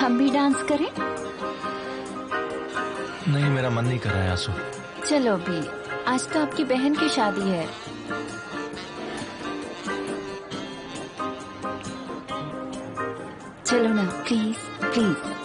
हम भी डांस करें? नहीं, मेरा मन नहीं कर रहा है आंसू। चलो भी, आज तो आपकी बहन की शादी है। चलो ना, प्लीज प्लीज।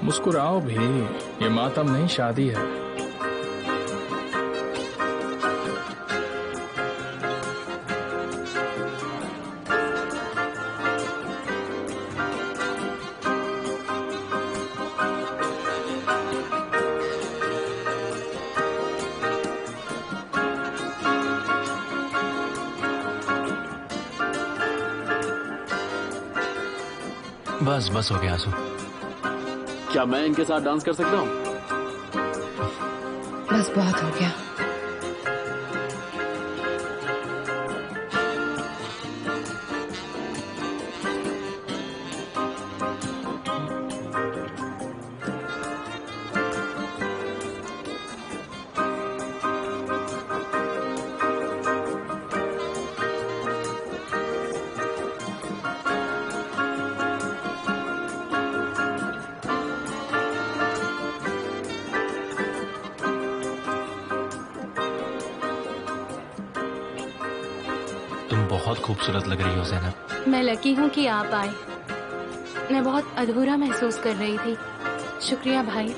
मुस्कुराओ भी, ये मातम नहीं शादी है। बस बस हो गया आंसू। क्या मैं इनके साथ डांस कर सकता हूँ? बस बहुत हो गया। बहुत खूबसूरत लग रही हो ज़ैनब। मैं लकी हूँ कि आप आए। मैं बहुत अधूरा महसूस कर रही थी। शुक्रिया भाई।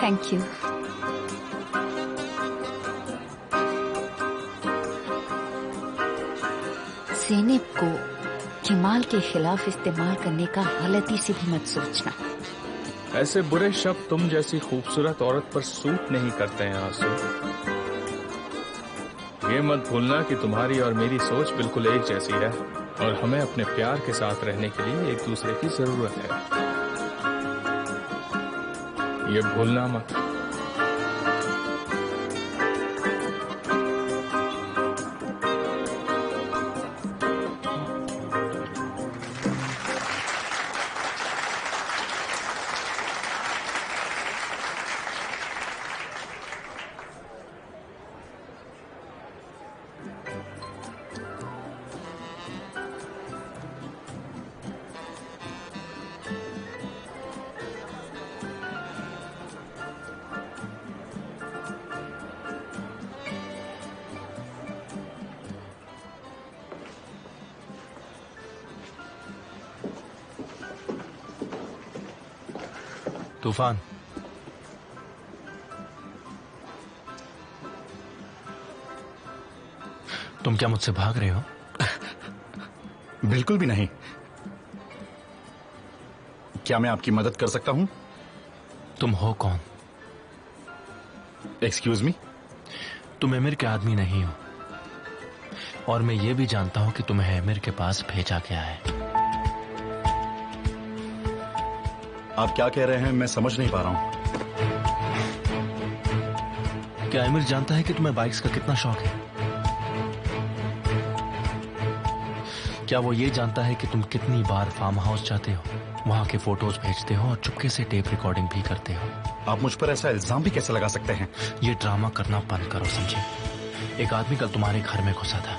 Thank you. ज़ैनब को जमाल के खिलाफ इस्तेमाल करने का गलती से भी मत सोचना। ऐसे बुरे शब्द तुम जैसी खूबसूरत औरत पर सूट नहीं करते हैं आंसू। ये मत भूलना कि तुम्हारी और मेरी सोच बिल्कुल एक जैसी है और हमें अपने प्यार के साथ रहने के लिए एक दूसरे की जरूरत है। ये भूलना मत। तूफान, तुम क्या मुझसे भाग रहे हो? बिल्कुल भी नहीं। क्या मैं आपकी मदद कर सकता हूं? तुम हो कौन? Excuse me? तुम एमिर के आदमी नहीं हो और मैं ये भी जानता हूं कि तुम्हें एमिर के पास भेजा गया है। आप क्या कह रहे हैं मैं समझ नहीं पा रहा हूं। क्या एमिर जानता है कि तुम्हें बाइक्स का कितना शौक है? क्या वो ये जानता है कि तुम कितनी बार फार्म हाउस जाते हो, वहां के फोटोज भेजते हो और चुपके से टेप रिकॉर्डिंग भी करते हो? आप मुझ पर ऐसा इल्जाम भी कैसे लगा सकते हैं? ये ड्रामा करना बंद करो, समझे? एक आदमी कल तुम्हारे घर में घुसा था,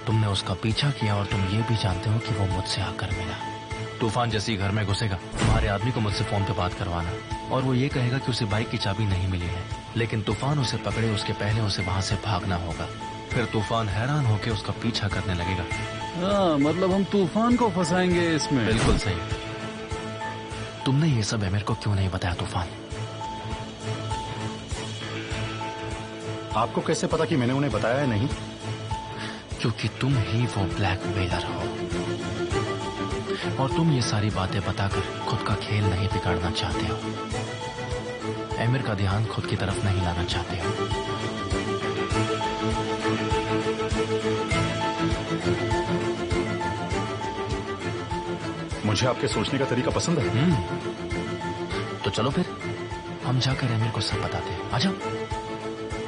तुमने उसका पीछा किया और तुम ये भी जानते हो कि वो मुझसे आकर मिला। तूफान जैसे ही घर में घुसेगा, तुम्हारे आदमी को मुझसे फोन पे बात करवाना और वो ये कहेगा कि उसे बाइक की चाबी नहीं मिली है, लेकिन तूफान उसे पकड़े उसके पहले उसे वहां से भागना होगा। फिर तूफान हैरान होकर उसका पीछा करने लगेगा। मतलब हम तूफान को फंसाएंगे इसमें? बिल्कुल सही। तुमने ये सब एमिर को क्यों नहीं बताया तूफान? आपको कैसे पता कि मैंने उन्हें बताया है नहीं? क्योंकि तुम ही वो ब्लैकमेलर हो और तुम ये सारी बातें बताकर खुद का खेल नहीं बिगाड़ना चाहते हो। एमिर का ध्यान खुद की तरफ नहीं लाना चाहते हो। मुझे आपके सोचने का तरीका पसंद है। तो चलो फिर हम जाकर एमिर को सब बताते हैं। आ जाओ।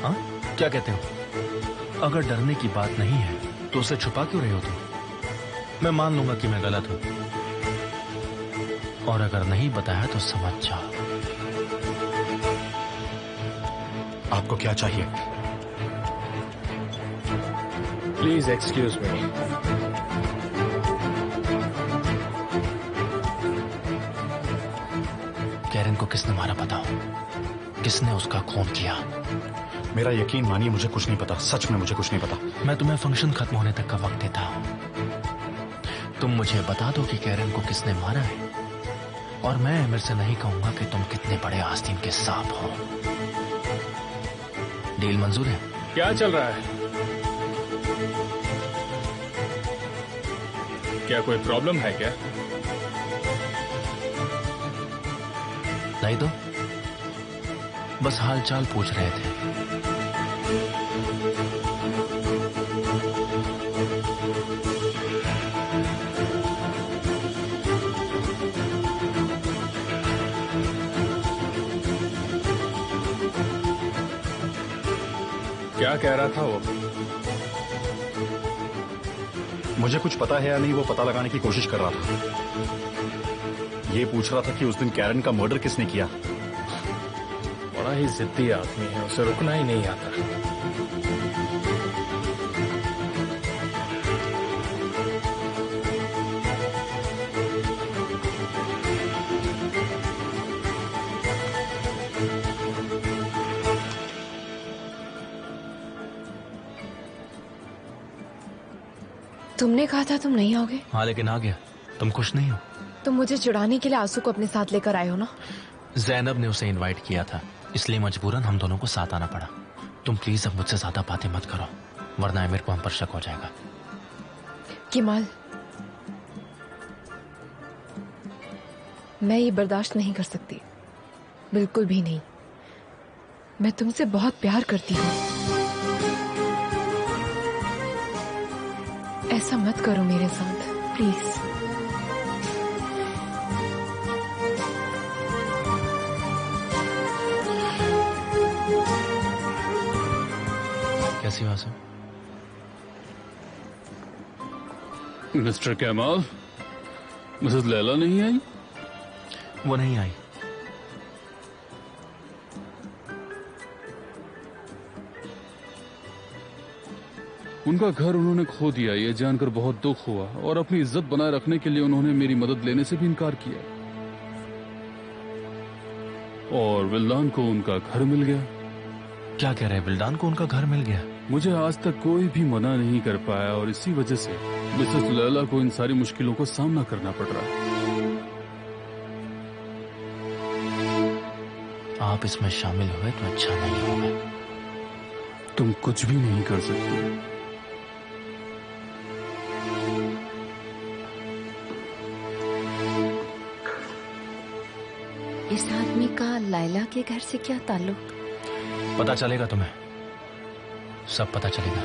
हाँ, क्या कहते हो? अगर डरने की बात नहीं है तो उसे छुपा क्यों रहे हो तुम? मैं मान लूंगा कि मैं गलत हूं, और अगर नहीं बताया तो समझ जाओ। आपको क्या चाहिए? Please excuse me. कैरन को किसने मारा बताओ? किसने उसका खून किया? मेरा यकीन मानिए, मुझे कुछ नहीं पता। सच में मुझे कुछ नहीं पता। मैं तुम्हें फंक्शन खत्म होने तक का वक्त देता हूं। तुम मुझे बता दो कि कैरन को किसने मारा है, और मैं एमिर से नहीं कहूंगा कि तुम कितने बड़े आस्तीन के सांप हो। डील मंजूर है? क्या चल रहा है? क्या कोई प्रॉब्लम है क्या? नहीं तो बस हालचाल पूछ रहे थे। क्या कह रहा था वो? मुझे कुछ पता है या नहीं वो पता लगाने की कोशिश कर रहा था। ये पूछ रहा था कि उस दिन कैरन का मर्डर किसने किया। बड़ा ही जिद्दी आदमी है, उसे रुकना ही नहीं आता। तुमने कहा था तुम नहीं आओगे। हाँ, लेकिन आ गया। तुम खुश नहीं हो? तुम मुझे चिढ़ाने के लिए आंसू को अपने साथ लेकर आए हो ना। जैनब ने उसे इनवाइट किया था, इसलिए मजबूरन हम दोनों को साथ आना पड़ा। तुम प्लीज अब मुझसे ज्यादा बातें मत करो, वरना एमिर को हम पर शक हो जाएगा। किमाल, मैं ये बर्दाश्त नहीं कर सकती, बिल्कुल भी नहीं। मैं तुमसे बहुत प्यार करती हूँ। ऐसा मत करो मेरे साथ, प्लीज। कैसी बात है? मिस्टर कमाल, मिसेस लैला नहीं आई? वो नहीं आई। उनका घर उन्होंने खो दिया, ये जानकर बहुत दुख हुआ, और अपनी इज्जत बनाए रखने के लिए उन्होंने मेरी मदद लेने से भी इनकार किया। और विल्लान को उनका घर मिल गया। क्या कह रहे हैं? विल्लान को उनका घर मिल गया? मुझे आज तक कोई भी मना नहीं कर पाया, और इसी वजह से मिसेस लैला को इन सारी मुश्किलों को सामना करना पड़ रहा है। आप इसमें शामिल हुए तो अच्छा नहीं होगा। तुम कुछ भी नहीं कर सकते। इस आदमी का लायला के घर से क्या ताल्लुक? पता चलेगा तुम्हें, सब पता चलेगा।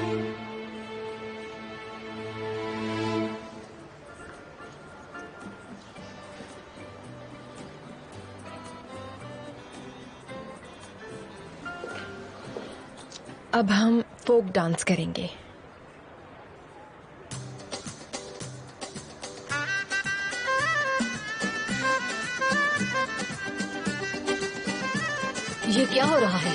अब हम फोक डांस करेंगे। ये क्या हो रहा है?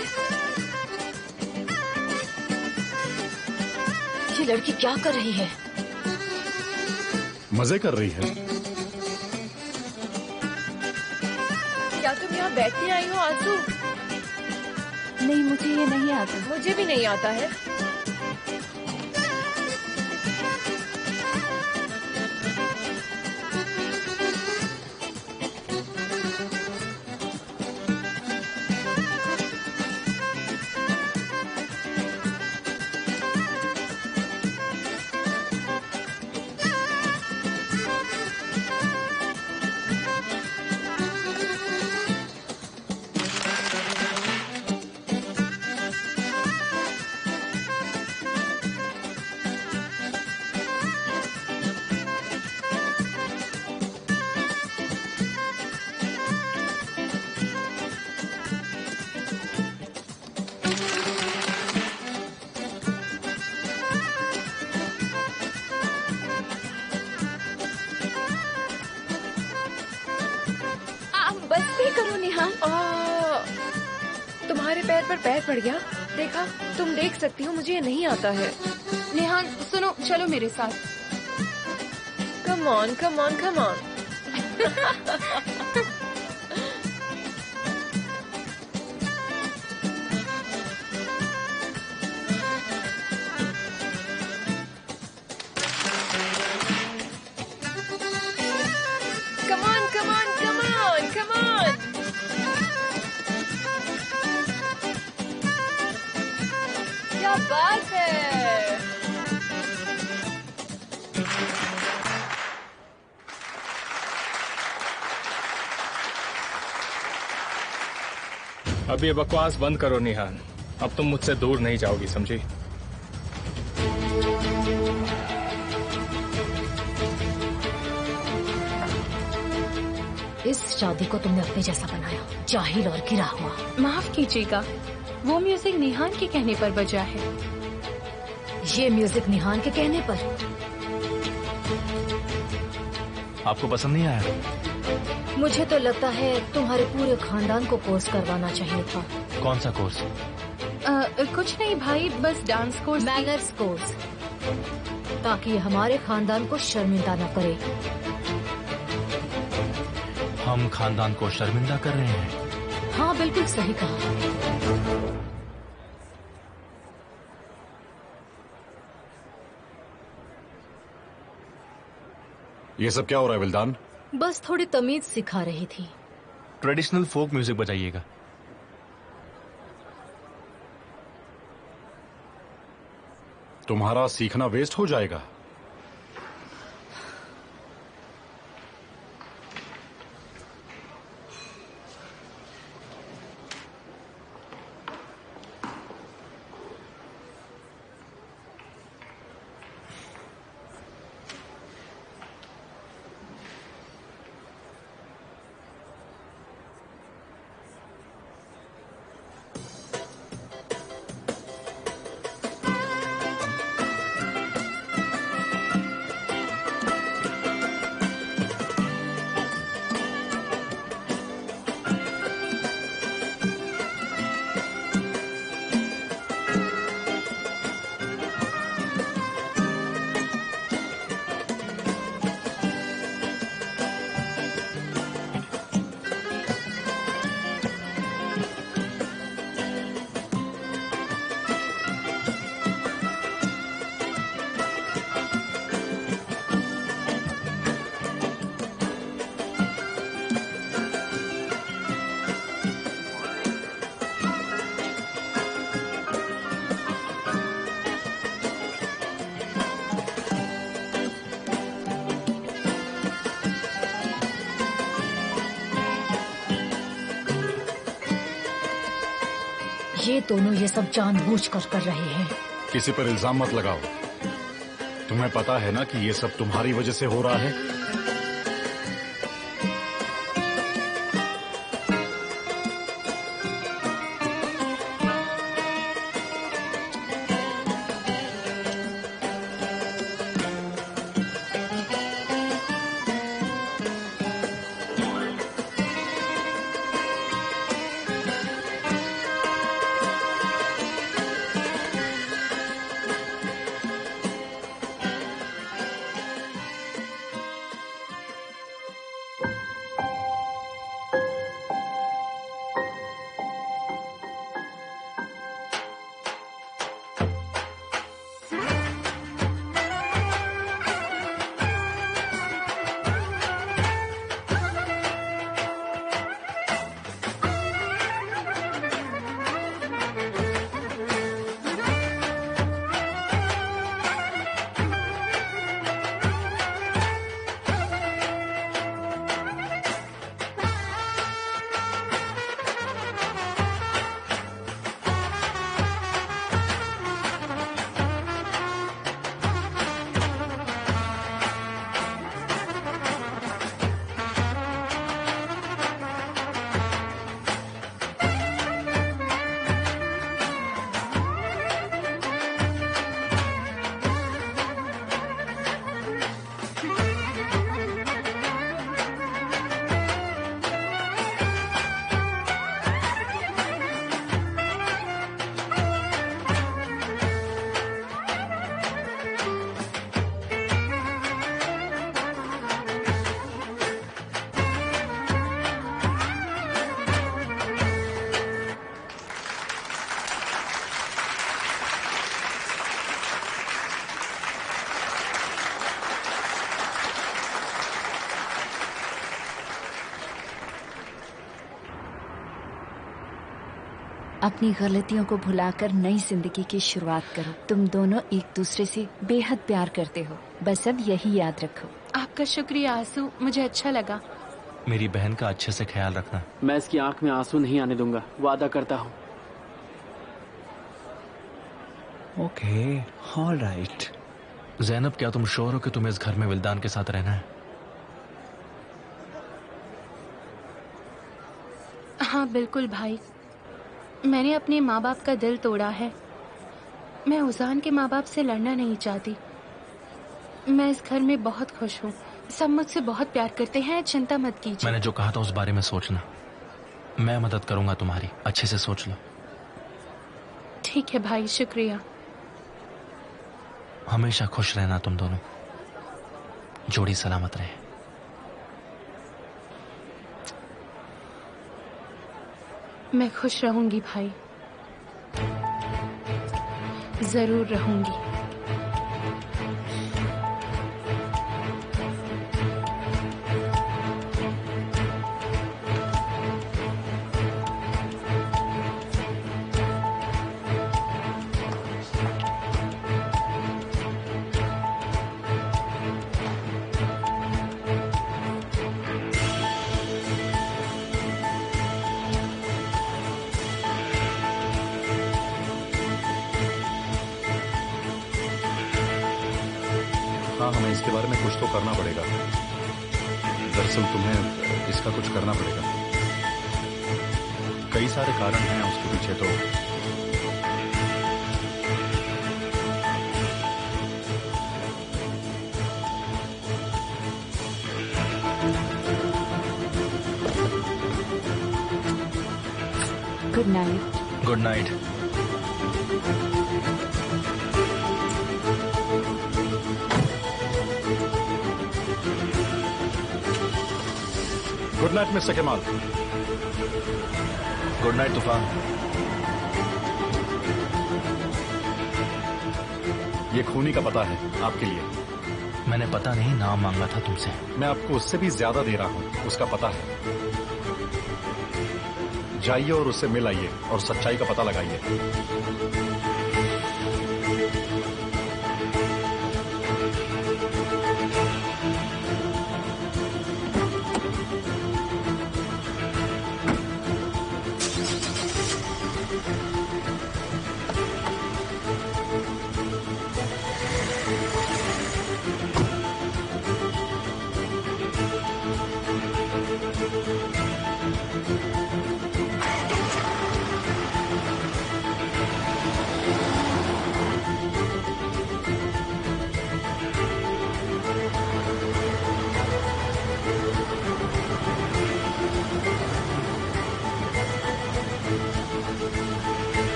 ये लड़की क्या कर रही है? मजे कर रही है। क्या तुम यहाँ बैठने आई हो आंसू? नहीं, मुझे ये नहीं आता। मुझे भी नहीं आता है। पैर पर पैर पड़ गया। देखा, तुम देख सकती हो, मुझे ये नहीं आता है। नेहान सुनो, चलो मेरे साथ। Come on come on come on. Come on, come on, come on, come on. क्या बात है। अब ये बकवास बंद करो निहान। अब तुम मुझसे दूर नहीं जाओगी, समझी? इस शादी को तुमने अपने जैसा बनाया, जाहिल और गिरा हुआ। माफ कीजिएगा, वो म्यूजिक निहान के कहने पर बजा है। ये म्यूजिक निहान के कहने पर। आपको पसंद नहीं आया? मुझे तो लगता है तुम्हारे पूरे खानदान को कोर्स करवाना चाहिए था। कौन सा कोर्स? कुछ नहीं भाई, बस डांस कोर्स। मैनर्स कोर्स, ताकि ये हमारे खानदान को शर्मिंदा न करे। हम खानदान को शर्मिंदा कर रहे हैं? हाँ, बिल्कुल सही कहा। ये सब क्या हो रहा है विल्दान? बस थोड़ी तमीज सिखा रही थी। ट्रेडिशनल फोक म्यूजिक बजाइएगा। तुम्हारा सीखना वेस्ट हो जाएगा। ये दोनों ये सब जानबूझकर कर रहे हैं। किसी पर इल्जाम मत लगाओ। तुम्हें पता है ना कि ये सब तुम्हारी वजह से हो रहा है। अपनी गलतियों को भुलाकर नई जिंदगी की शुरुआत करो। तुम दोनों एक दूसरे से बेहद प्यार करते हो, बस अब यही याद रखो। आपका शुक्रिया आंसू, मुझे अच्छा लगा। मेरी बहन का अच्छे से ख्याल रखना। मैं इसकी आंख में आंसू नहीं आने दूंगा, वादा करता हूँ। Okay, all right. जैनब, क्या तुम श्योर हो कि तुम्हें इस घर में विल्दान के साथ रहना है? हाँ बिल्कुल भाई, मैंने अपने माँ बाप का दिल तोड़ा है। मैं उजान के माँ बाप से लड़ना नहीं चाहती। मैं इस घर में बहुत खुश हूँ, सब मुझसे बहुत प्यार करते हैं, चिंता मत कीजिए। मैंने जो कहा था उस बारे में सोचना। मैं मदद करूंगा तुम्हारी, अच्छे से सोच लो। ठीक है भाई, शुक्रिया। हमेशा खुश रहना तुम दोनों, जोड़ी सलामत रहे। मैं खुश रहूंगी भाई, जरूर रहूंगी। हाँ, हमें इसके बारे में कुछ तो करना पड़ेगा। दरअसल तुम्हें इसका कुछ करना पड़ेगा। कई सारे कारण हैं उसके पीछे तो। Good night. Good night. Good night mister कमाल। गुड नाइट तूफान। ये खूनी का पता है आपके लिए। मैंने पता नहीं, नाम मांगा था तुमसे। मैं आपको उससे भी ज्यादा दे रहा हूं, उसका पता है। जाइए और उससे मिल आइए और सच्चाई का पता लगाइए।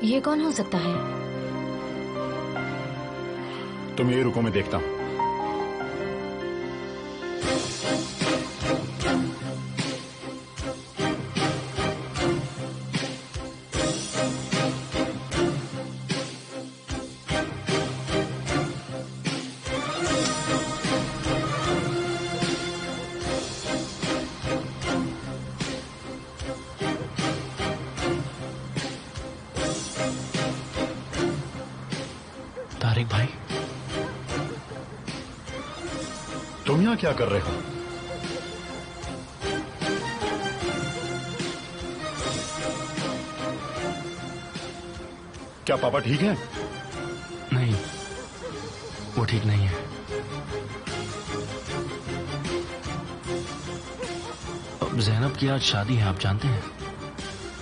ये कौन हो सकता है? तुम ये रुको, मैं देखता हूं। तारिक भाई, तुम यहां क्या कर रहे हो? क्या पापा ठीक है? नहीं, वो ठीक नहीं है। ज़ैनब की आज शादी है, आप जानते हैं?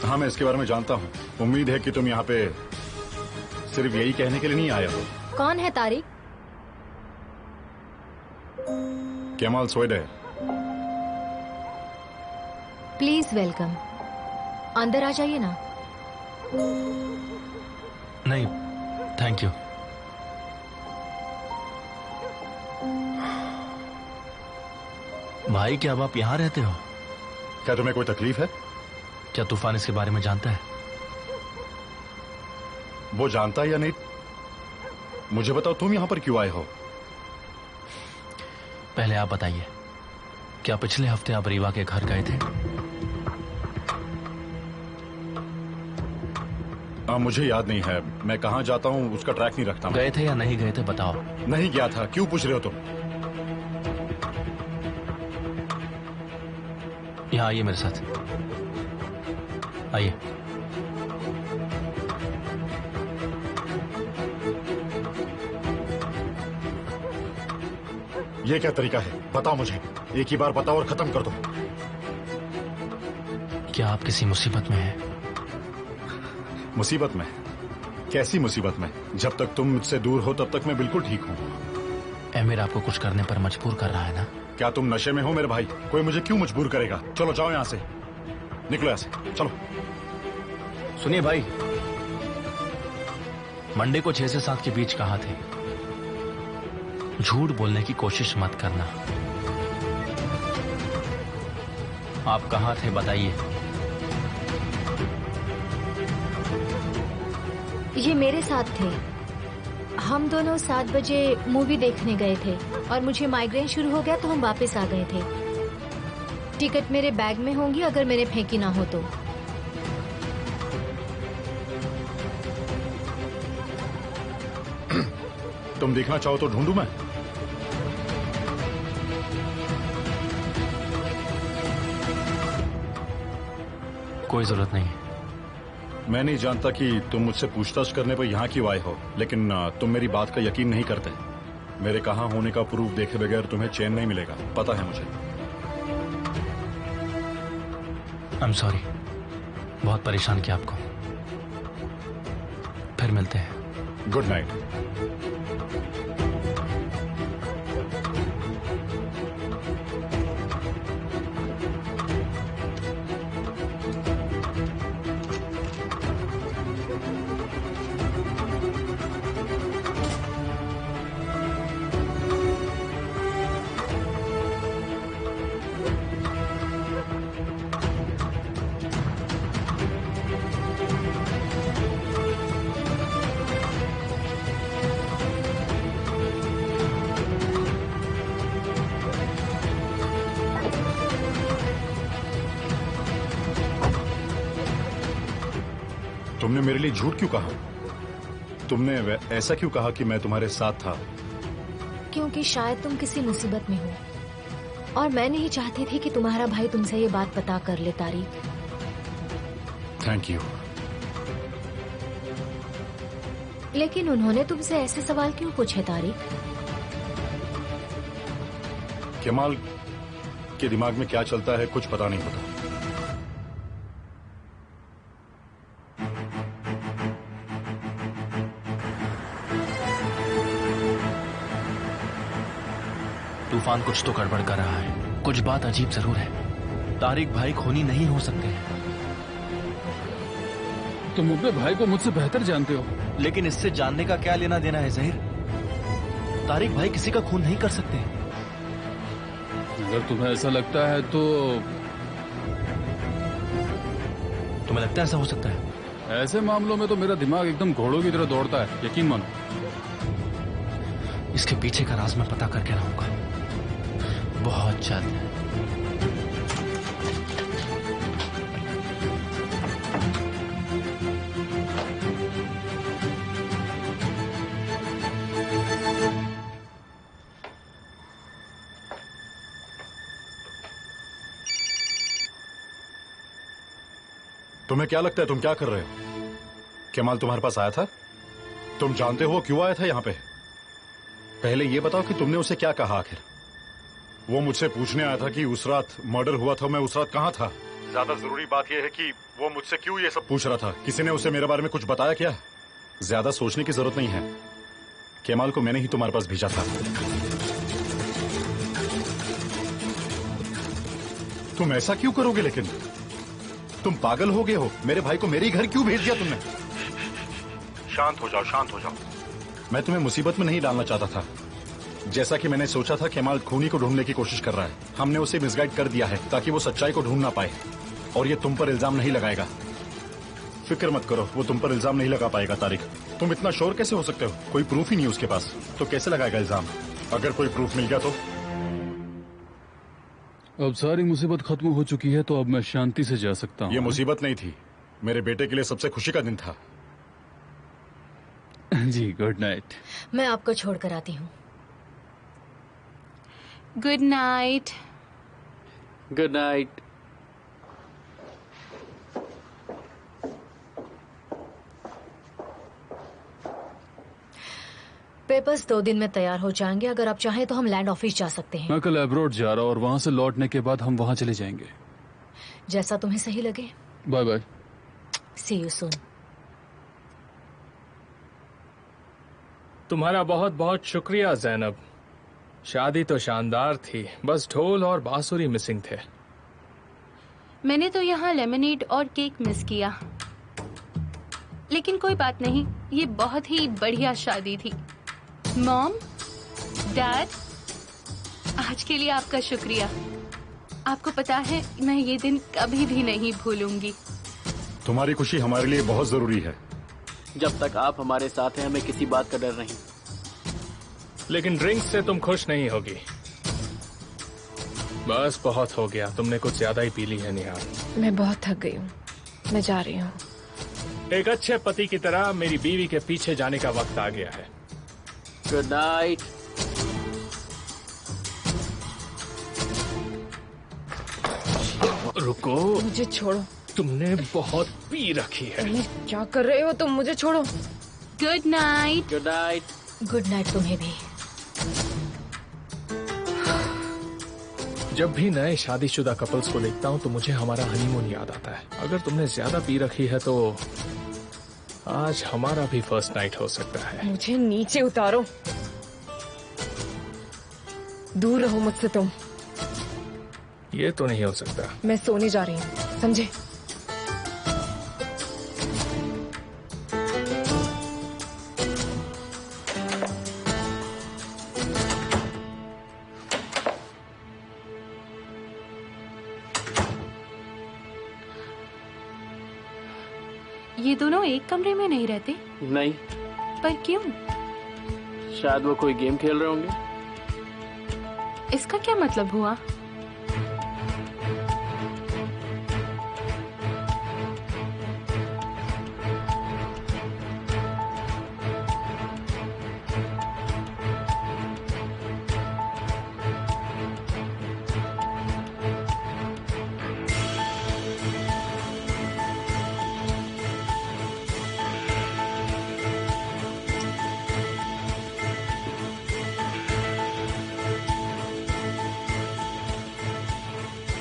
हाँ, मैं इसके बारे में जानता हूँ। उम्मीद है कि तुम यहाँ पे सिर्फ यही कहने के लिए नहीं आए हो। कौन है तारिक? केमाल सोएडे। Please welcome. अंदर आ जाइए ना। नहीं, थैंक यू। भाई, क्या अब आप यहाँ रहते हो? क्या तुम्हें कोई तकलीफ है? क्या तूफान इसके बारे में जानता है? वो जानता है या नहीं, मुझे बताओ, तुम यहाँ पर क्यों आए हो? पहले आप बताइए, क्या पिछले हफ्ते आप रीवा के घर गए थे? मुझे याद नहीं है। मैं कहाँ जाता हूँ उसका ट्रैक नहीं रखता। गए थे या नहीं गए थे, बताओ। नहीं गया था। क्यों पूछ रहे हो तुम? यहाँ आइए मेरे साथ, आइए। ये क्या तरीका है? बताओ मुझे, एक ही बार बताओ और खत्म कर दो। क्या आप किसी मुसीबत में हैं? मुसीबत में? कैसी मुसीबत में? जब तक तुम मुझसे दूर हो तब तक मैं बिल्कुल ठीक हूँ। एमिर आपको कुछ करने पर मजबूर कर रहा है ना? क्या तुम नशे में हो मेरे भाई? कोई मुझे क्यों मजबूर करेगा? चलो जाओ यहाँ से, निकलो यहाँ से, चलो। सुनिए भाई, मंडे को 6 से 7 के बीच कहा थे, झूठ बोलने की कोशिश मत करना। आप कहाँ थे बताइए। ये मेरे साथ थे। हम दोनों 7 बजे मूवी देखने गए थे और मुझे माइग्रेन शुरू हो गया तो हम वापस आ गए थे। टिकट मेरे बैग में होंगी अगर मैंने फेंकी ना हो तो। तुम देखना चाहो तो ढूंढूं मैं? कोई जरूरत नहीं। मैं नहीं जानता कि तुम मुझसे पूछताछ करने पर यहाँ क्यों आए हो, लेकिन तुम मेरी बात का यकीन नहीं करते। मेरे कहाँ होने का प्रूफ देखे बगैर तुम्हें चैन नहीं मिलेगा, पता है मुझे। आई एम सॉरी, बहुत परेशान किया आपको। फिर मिलते हैं। Good night. तुमने मेरे लिए झूठ क्यों कहा? तुमने ऐसा क्यों कहा कि मैं तुम्हारे साथ था? क्योंकि शायद तुम किसी मुसीबत में हो और मैं नहीं चाहती थी कि तुम्हारा भाई तुमसे ये बात पता कर ले तारिक। Thank you. लेकिन उन्होंने तुमसे ऐसे सवाल क्यों पूछे तारिक? केमाल के दिमाग में क्या चलता है कुछ पता नहीं होता। तूफान कुछ तो गड़बड़ कर रहा है, कुछ बात अजीब जरूर है। तारिक भाई खूनी नहीं हो सकते हैं। तुम अपने भाई को मुझसे बेहतर जानते हो। लेकिन इससे जानने का क्या लेना देना है जहीर? तारिक भाई किसी का खून नहीं कर सकते। अगर तुम्हें ऐसा लगता है तो तुम्हें लगता है ऐसा हो सकता है? ऐसे मामलों में तो मेरा दिमाग एकदम घोड़ों की तरह दौड़ता है, यकीन मानो। इसके पीछे का राज मैं पता करके रहूंगा बहुत जल्द। तुम्हें क्या लगता है तुम क्या कर रहे हो? केमाल तुम्हारे पास आया था? तुम जानते हो क्यों आया था यहाँ पे? पहले ये बताओ कि तुमने उसे क्या कहा आखिर? वो मुझसे पूछने आया था कि उस रात मर्डर हुआ था, मैं उस रात कहाँ था। ज्यादा जरूरी बात यह है कि वो मुझसे क्यों ये सब पूछ रहा था। किसी ने उसे मेरे बारे में कुछ बताया क्या? ज्यादा सोचने की जरूरत नहीं है। केमाल को मैंने ही तुम्हारे पास भेजा था। तुम ऐसा क्यों करोगे? लेकिन तुम पागल हो गए हो। मेरे भाई को मेरे ही घर क्यों भेज दिया तुमने? शांत हो जाओ, शांत हो जाओ। मैं तुम्हें मुसीबत में नहीं डालना चाहता था। जैसा कि मैंने सोचा था, केमाल खूनी को ढूंढने की कोशिश कर रहा है। हमने उसे मिसगाइड कर दिया है ताकि वो सच्चाई को ढूंढ ना पाए और ये तुम पर इल्जाम नहीं लगाएगा। फिक्र मत करो, वो तुम पर इल्जाम नहीं लगा पाएगा। तारिक, तुम इतना श्योर कैसे हो सकते हो? कोई प्रूफ ही नहीं उसके पास, तो कैसे लगाएगा इल्जाम? अगर कोई प्रूफ मिल गया तो? अब सारी मुसीबत खत्म हो चुकी है, तो अब मैं शांति से जा सकता हूँ। ये मुसीबत नहीं थी, मेरे बेटे के लिए सबसे खुशी का दिन था। जी, गुड नाइट। मैं आपको छोड़कर आती हूँ। Good night. Good night. Papers 2 दिन में तैयार हो जाएंगे। अगर आप चाहें तो हम लैंड ऑफिस जा सकते हैं। मैं कल अब्रॉड जा रहा हूँ और वहां से लौटने के बाद हम वहां चले जाएंगे। जैसा तुम्हें सही लगे। Bye bye. See you soon. तुम्हारा बहुत बहुत शुक्रिया जैनब। शादी तो शानदार थी, बस ढोल और बांसुरी मिसिंग थे। मैंने तो यहाँ लेमनेड और केक मिस किया, लेकिन कोई बात नहीं, ये बहुत ही बढ़िया शादी थी। मॉम, डैड, आज के लिए आपका शुक्रिया। आपको पता है, मैं ये दिन कभी भी नहीं भूलूंगी। तुम्हारी खुशी हमारे लिए बहुत जरूरी है। जब तक आप हमारे साथ हैं, हमें किसी बात का डर नहीं। लेकिन ड्रिंक से तुम खुश नहीं होगी। बस बहुत हो गया, तुमने कुछ ज्यादा ही पी ली है निहाल। मैं बहुत थक गई हूँ, मैं जा रही हूँ। एक अच्छे पति की तरह मेरी बीवी के पीछे जाने का वक्त आ गया है। Good night. रुको, मुझे छोड़ो। तुमने बहुत पी रखी है। क्या कर रहे हो तुम? मुझे छोड़ो। Good night. Good night. Good night तुम्हें भी। जब भी नए शादीशुदा कपल्स को देखता हूँ तो मुझे हमारा हनीमून याद आता है। अगर तुमने ज्यादा पी रखी है तो आज हमारा भी फर्स्ट नाइट हो सकता है। मुझे नीचे उतारो, दूर रहो मुझसे तुम। ये तो नहीं हो सकता। मैं सोने जा रही हूँ, समझे? ये दोनों एक कमरे में नहीं रहते? नहीं। पर क्यों? शायद वो कोई गेम खेल रहे होंगे। इसका क्या मतलब हुआ?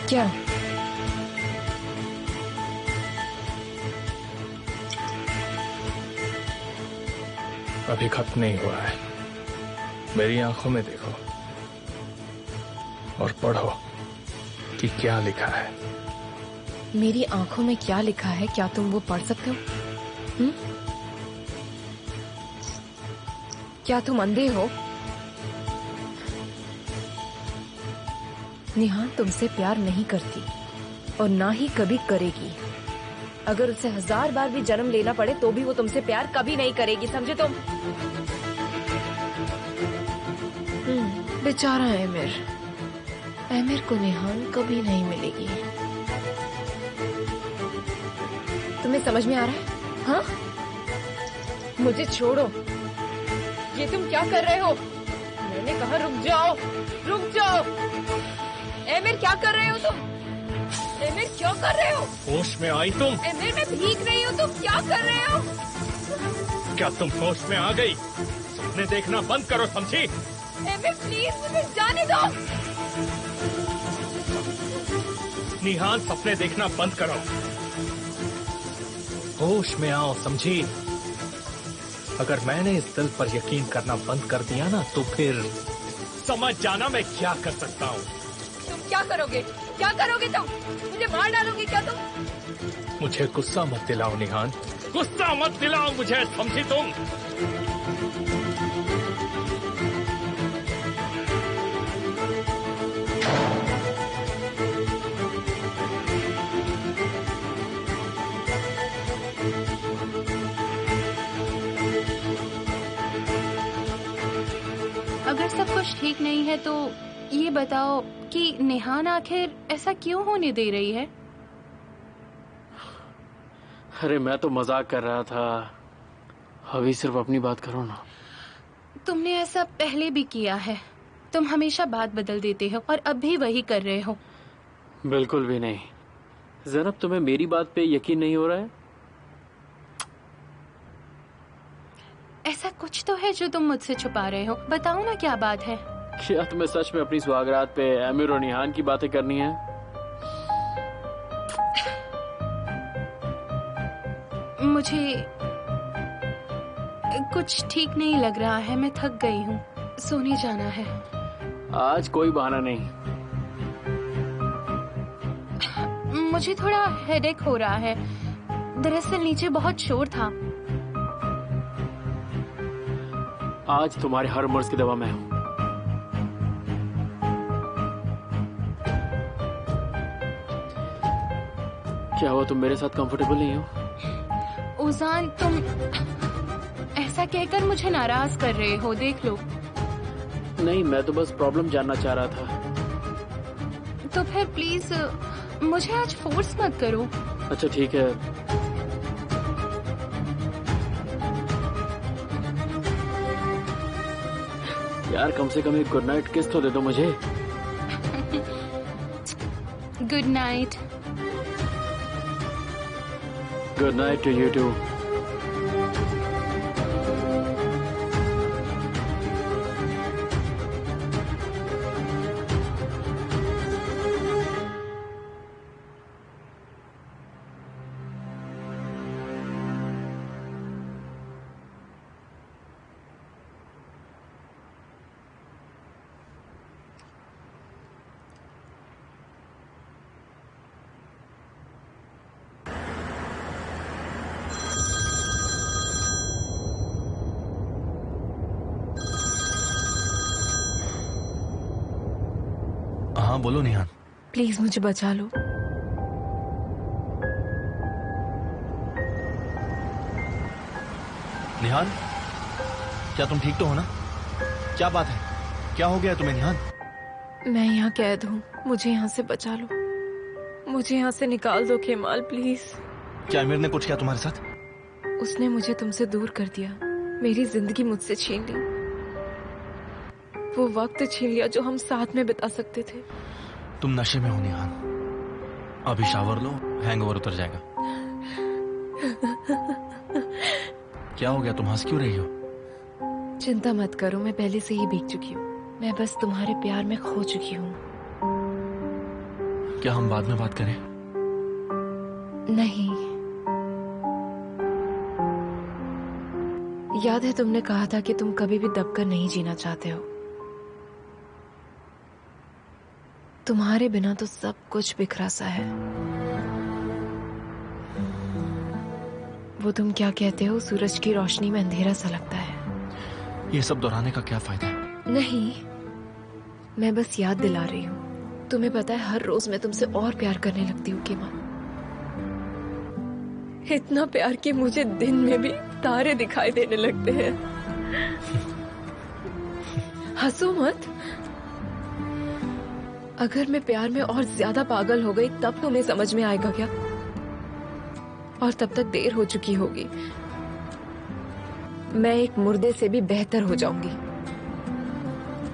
क्या? अभी खत्म नहीं हुआ है। मेरी आंखों में देखो और पढ़ो कि क्या लिखा है। मेरी आंखों में क्या लिखा है, क्या तुम वो पढ़ सकते हो? क्या तुम अंधे हो? निहाल तुमसे प्यार नहीं करती और ना ही कभी करेगी। अगर उसे 1000 बार भी जन्म लेना पड़े तो भी वो तुमसे प्यार कभी नहीं करेगी, समझे तुम? बेचारा एमिर को निहाल कभी नहीं मिलेगी। तुम्हें समझ में आ रहा है? हाँ, मुझे छोड़ो। ये तुम क्या कर रहे हो? मैंने कहा रुक जाओ, रुक जाओ। एमिर क्या कर रहे हो तुम? एमिर क्यों कर रहे हो? होश में आई तुम? एमिर मैं भीग रही हूँ, तुम क्या कर रहे हो? क्या तुम होश में आ गई? सपने देखना बंद करो, समझी? एमिर प्लीज मुझे जाने दो। निहान, सपने देखना बंद करो, होश में आओ, समझी? अगर मैंने इस दिल पर यकीन करना बंद कर दिया ना, तो फिर समझ जाना मैं क्या कर सकता हूँ। तुम क्या करोगे? क्या करोगे तुम? मुझे मार डालोगे क्या तुम? मुझे गुस्सा मत दिलाओ निहान, गुस्सा मत दिलाओ मुझे, समझी तुम? अगर सब कुछ ठीक नहीं है तो ये बताओ कि निहान आखिर ऐसा क्यों होने दे रही है? अरे मैं तो मजाक कर रहा था, अभी सिर्फ अपनी बात करो ना। तुमने ऐसा पहले भी किया है, तुम हमेशा बात बदल देते हो और अब भी वही कर रहे हो। बिल्कुल भी नहीं। ज़ैनब, तुम्हें मेरी बात पे यकीन नहीं हो रहा है? ऐसा कुछ तो है जो तुम मुझसे छुपा रहे हो, बताओ ना क्या बात है। क्या तुम्हें सच में अपनी सुहागरात पे आमिर और निहान की बातें करनी है? मुझे कुछ ठीक नहीं लग रहा है, मैं थक गई हूँ, सोने जाना है। आज कोई बहाना नहीं। मुझे थोड़ा हेडेक हो रहा है, दरअसल नीचे बहुत शोर था। आज तुम्हारे हर मर्ज की दवा मैं हूँ। क्या हुआ, तुम मेरे साथ कंफर्टेबल नहीं हो? उजान, तुम ऐसा कहकर मुझे नाराज कर रहे हो, देख लो। नहीं, मैं तो बस प्रॉब्लम जानना चाह रहा था। तो फिर प्लीज मुझे आज फोर्स मत करो। अच्छा ठीक है। यार कम से कम एक गुड नाइट किस तो दे दो मुझे। Good night. Good night to you too. हाँ बोलो निहान। प्लीज मुझे बचा लो। निहान, क्या तुम ठीक तो हो ना? क्या बात है, क्या हो गया तुम्हें निहान? मैं यहाँ कैद हूँ, मुझे यहाँ से बचा लो, मुझे यहाँ से निकाल दो केमाल, प्लीज। क्या आमिर ने कुछ किया तुम्हारे साथ? उसने मुझे तुमसे दूर कर दिया, मेरी जिंदगी मुझसे छीन ली, वो वक्त छीन लिया जो हम साथ में बिता सकते थे। तुम नशे में हो निहान, अभी शावर लो, हैंगओवर उतर जाएगा। क्या हो गया, तुम हंस क्यों रही हो? चिंता मत करो, मैं पहले से ही भीग चुकी हूँ, मैं बस तुम्हारे प्यार में खो चुकी हूँ। क्या हम बाद में बात करें? नहीं, याद है तुमने कहा था कि तुम कभी भी दबकर नहीं जीना चाहते हो। तुम्हारे बिना तो सब कुछ बिखरा सा है। वो तुम क्या कहते हो, सूरज की रोशनी में अंधेरा सा लगता है। ये सब दोहराने का क्या फायदा है? नहीं, मैं बस याद दिला रही हूँ। तुम्हें पता है हर रोज मैं तुमसे और प्यार करने लगती हूँ केमाल, इतना प्यार कि मुझे दिन में भी तारे दिखाई देने लगते हैं। हंसो मत। अगर मैं प्यार में और ज्यादा पागल हो गई तब तुम्हें समझ में आएगा क्या? और तब तक देर हो चुकी होगी, मैं एक मुर्दे से भी बेहतर हो जाऊंगी।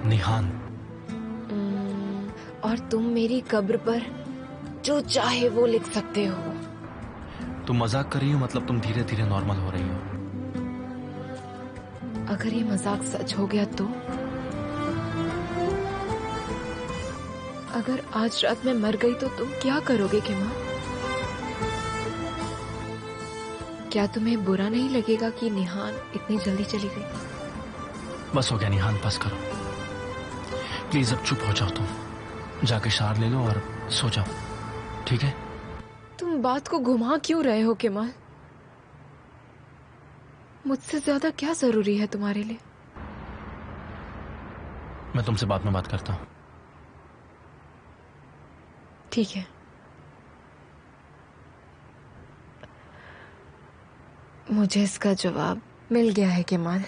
निहान, और तुम मेरी कब्र पर जो चाहे वो लिख सकते हो। तुम मजाक कर रही हो? मतलब तुम धीरे धीरे नॉर्मल हो रही हो? अगर ये मजाक सच हो गया अगर आज रात मैं मर गई तो तुम क्या करोगे केमाल? क्या तुम्हें बुरा नहीं लगेगा कि निहान इतनी जल्दी चली गई? बस हो गया निहान, बस करो प्लीज, अब चुप हो जाओ तुम। जाके शार ले लो और सो जाओ, ठीक है? तुम बात को घुमा क्यों रहे हो केमाल? मुझसे ज्यादा क्या जरूरी है तुम्हारे लिए? मैं तुमसे बाद में बात करता हूँ। ठीक है। मुझे इसका जवाब मिल गया है केमाल।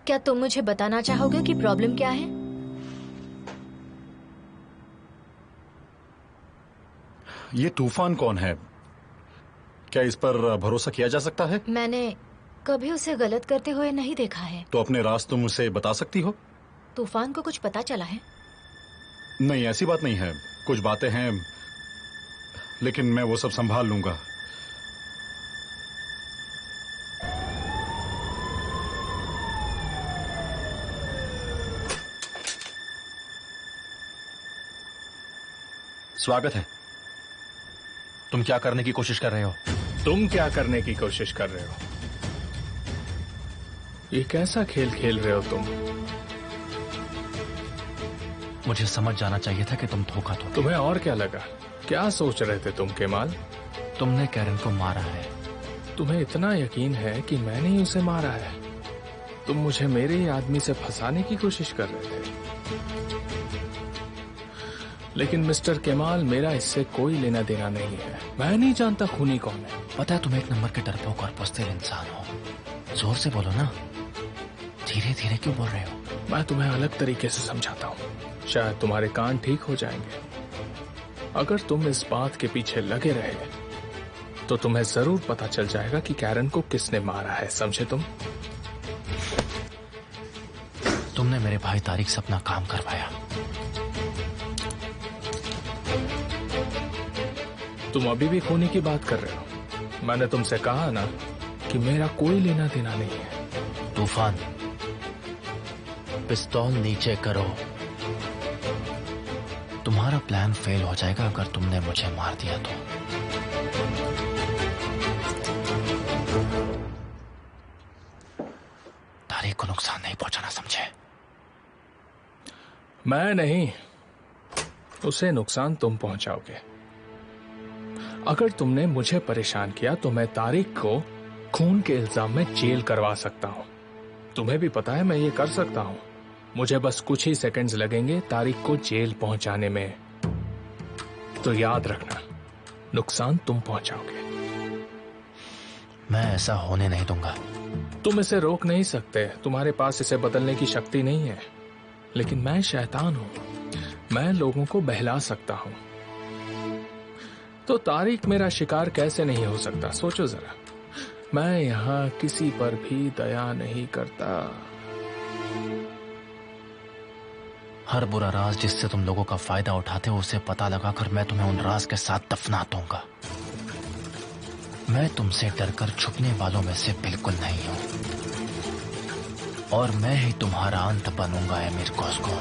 क्या तुम मुझे बताना चाहोगे कि प्रॉब्लम क्या है? ये तूफान कौन है? क्या इस पर भरोसा किया जा सकता है? मैंने कभी उसे गलत करते हुए नहीं देखा है। तो अपने राज तुम उसे बता सकती हो? तूफान को कुछ पता चला है? नहीं, ऐसी बात नहीं है। कुछ बातें हैं, लेकिन मैं वो सब संभाल लूंगा। स्वागत है। तुम क्या करने की कोशिश कर रहे हो? तुम क्या करने की कोशिश कर रहे हो? ये कैसा खेल खेल रहे हो तुम? मुझे समझ जाना चाहिए था कि तुम धोखा दो। तुम्हें और क्या लगा? क्या सोच रहे थे तुम केमाल? तुमने कैरन को मारा है। तुम्हें इतना यकीन है कि मैंने ही उसे मारा है? तुम मुझे मेरे ही आदमी से फंसाने की कोशिश कर रहे थे। लेकिन मिस्टर केमाल, मेरा इससे कोई लेना देना नहीं है। मैं नहीं जानता खूनी कौन है। पता है तुम एक नंबर के डरपोक और बुज़दिल इंसान हो। जोर से बोलो ना, धीरे धीरे क्यों बोल रहे हो? मैं तुम्हें अलग तरीके से समझाता हूँ, शायद तुम्हारे कान ठीक हो जाएंगे। अगर तुम इस बात के पीछे लगे रहे तो तुम्हें जरूर पता चल जाएगा कि कैरन को किसने मारा है। समझे तुम? तुमने मेरे भाई तारिक से अपना काम करवाया। तुम अभी भी खूनी की बात कर रहे हो। मैंने तुमसे कहा ना कि मेरा कोई लेना देना नहीं है। तूफान, पिस्तौल नीचे करो। तुम्हारा प्लान फेल हो जाएगा अगर तुमने मुझे मार दिया तो। तारिक को नुकसान नहीं पहुंचाना, समझे? मैं नहीं, उसे नुकसान तुम पहुंचाओगे। अगर तुमने मुझे परेशान किया तो मैं तारिक को खून के इल्जाम में जेल करवा सकता हूं। तुम्हें भी पता है मैं ये कर सकता हूं। मुझे बस कुछ ही सेकंड्स लगेंगे तारिक को जेल पहुंचाने में। तो याद रखना, नुकसान तुम पहुंचाओगे। मैं ऐसा होने नहीं दूंगा। तुम इसे रोक नहीं सकते, तुम्हारे पास इसे बदलने की शक्ति नहीं है। लेकिन मैं शैतान हूं, मैं लोगों को बहला सकता हूं। तो तारिक मेरा शिकार कैसे नहीं हो सकता? सोचो जरा। मैं यहां किसी पर भी दया नहीं करता। हर बुरा राज जिससे तुम लोगों का फायदा उठाते हो, उसे पता लगाकर मैं तुम्हें उन राज के साथ दफना दूंगा। मैं तुमसे डरकर छुपने वालों में से बिल्कुल नहीं हूं, और मैं ही तुम्हारा अंत बनूंगा एमिर कॉस्को।